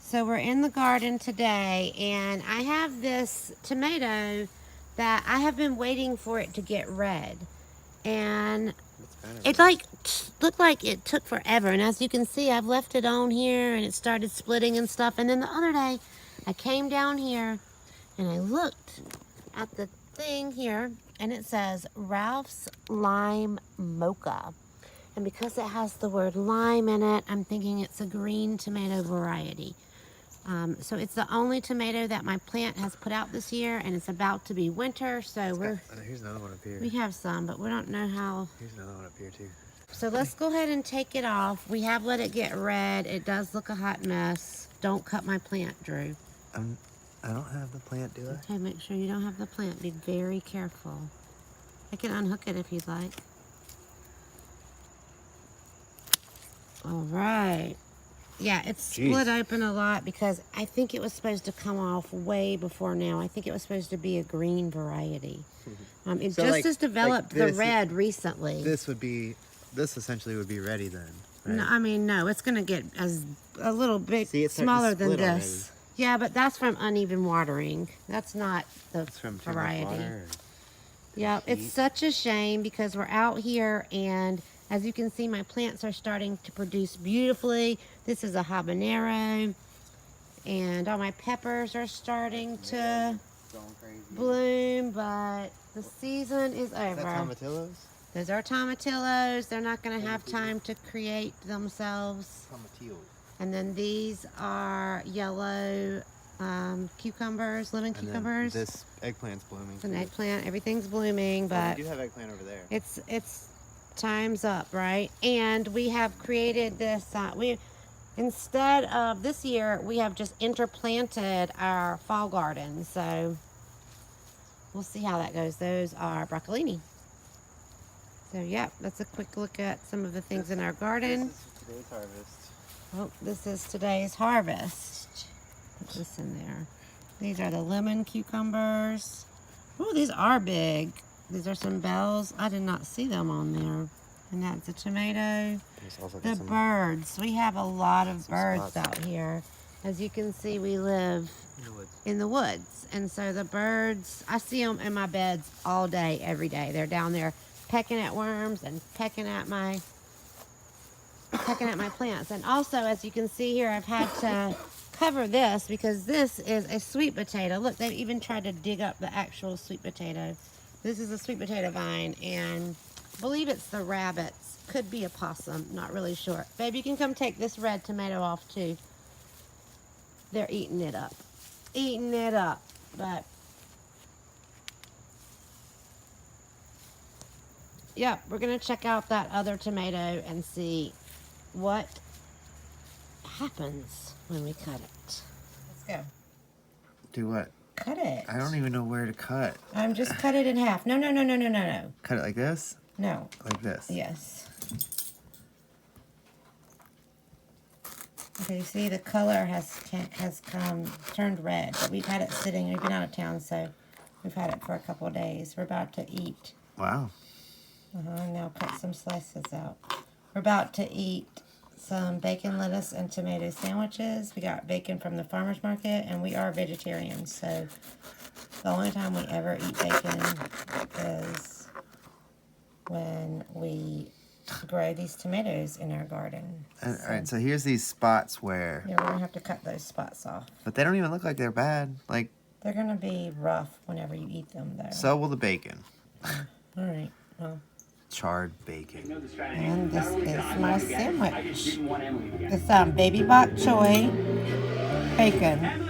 So we're in the garden today, and I have this tomato that I have been waiting for it to get red. And it looked like it took forever. And as you can see, I've left it on here and it started splitting and stuff. And then the other day, I came down here and I looked at the thing here and it says Ralph's Lime Mocha. And because it has the word lime in it, I'm thinking it's a green tomato variety. So it's the only tomato that my plant has put out this year, and it's about to be winter, so here's another one up here. We have some, but we don't know how. Here's another one up here too. So let's go ahead and take it off. We have let it get red. It does look a hot mess. Don't cut my plant, Drew. I don't have the plant, do I? Okay, make sure you don't have the plant. Be very careful. I can unhook it if you'd like. All right. Yeah, it's split open a lot because I think it was supposed to come off way before now. I think it was supposed to be a green variety. It so just has developed the red recently. This essentially would be ready then, right? No, I mean, no, it's going to get a little bit smaller than this. Already. Yeah, but that's from uneven watering. That's not the variety. Yeah, it's such a shame because we're out here and as you can see, my plants are starting to produce beautifully. This is a habanero. And all my peppers are starting to bloom, but the season is over. Is that tomatillos? Those are tomatillos. They're not going to have time to create themselves. Tomatillos. And then these are yellow cucumbers, lemon cucumbers. This eggplant's blooming. It's an eggplant. Everything's blooming, but we do have eggplant over there. It's time's up, right? And we have created this instead of this year we have just interplanted our fall garden, so we'll see how that goes. Those are broccolini. So yeah, that's a quick look at some of the things in our garden. This is today's harvest. Oh, this is today's harvest. Put this in there. These are the lemon cucumbers. Oh, these are big. These are some bells. I did not see them on there. And that's a tomato. The birds. We have a lot of birds out here. As you can see, we live in the woods. And so the birds, I see them in my beds all day, every day. They're down there pecking at worms and pecking at my plants. And also, as you can see here, I've had to cover this because this is a sweet potato. Look, they've even tried to dig up the actual sweet potato. This is a sweet potato vine, and I believe it's the rabbits. Could be a possum, not really sure. Babe, you can come take this red tomato off too. They're eating it up. Eating it up. But, yeah, we're going to check out that other tomato and see what happens when we cut it. Let's go. Do what? Cut it. I don't even know where to cut. Just cut it in half. No. Cut it like this? No. Like this? Yes. Okay, you see the color has turned red, but we've had it sitting. We've been out of town, so we've had it for a couple of days. We're about to eat. Wow. Now cut some slices out. We're about to eat some bacon, lettuce, and tomato sandwiches. We got bacon from the farmer's market, and we are vegetarians, so the only time we ever eat bacon is when we grow these tomatoes in our garden. All right, so here's these spots where... Yeah, we're going to have to cut those spots off. But they don't even look like they're bad. Like, they're going to be rough whenever you eat them, though. So will the bacon. All right, well... Charred bacon. And this is my sandwich. It's baby bok choy bacon.